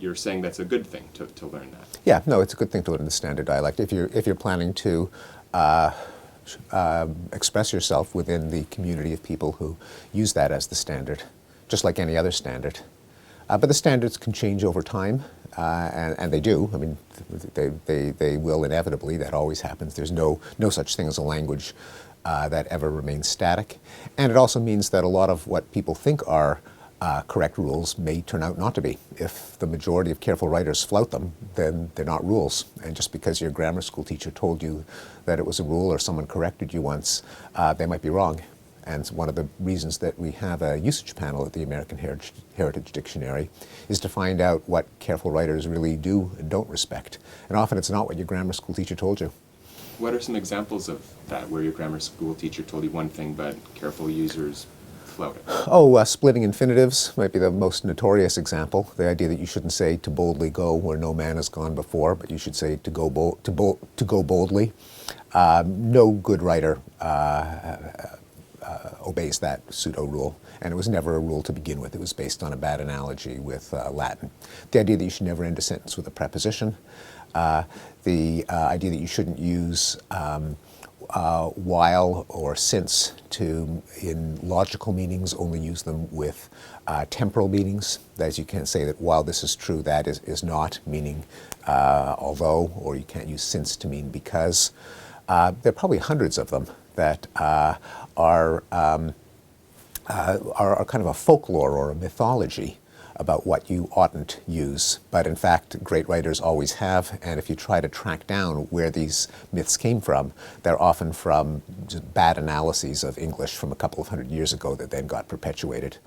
you're saying that's a good thing to learn that. Yeah, no, it's a good thing to learn the standard dialect. If you're planning to express yourself within the community of people who use that as the standard, just like any other standard. But the standards can change over time, and they do. I mean, they will inevitably. That always happens. There's no such thing as a language that ever remains static. And it also means that a lot of what people think are correct rules may turn out not to be. If the majority of careful writers flout them, then they're not rules. And just because your grammar school teacher told you that it was a rule or someone corrected you once, they might be wrong. And one of the reasons that we have a usage panel at the American Heritage Dictionary is to find out what careful writers really do and don't respect. And often it's not what your grammar school teacher told you. What are some examples of that, where your grammar school teacher told you one thing, but careful users flout it? Oh, splitting infinitives might be the most notorious example. The idea that you shouldn't say to boldly go where no man has gone before, but you should say to go boldly. No good writer obeys that pseudo rule, and it was never a rule to begin with. It was based on a bad analogy with Latin. The idea that you should never end a sentence with a preposition. The idea that you shouldn't use while or since in logical meanings, only use them with temporal meanings. That is, you can't say that while this is true, that is not, meaning although, or you can't use since to mean because. There are probably hundreds of them that are kind of a folklore or a mythology about what you oughtn't use. But in fact, great writers always have, and if you try to track down where these myths came from, they're often from just bad analyses of English from a couple of hundred years ago that then got perpetuated.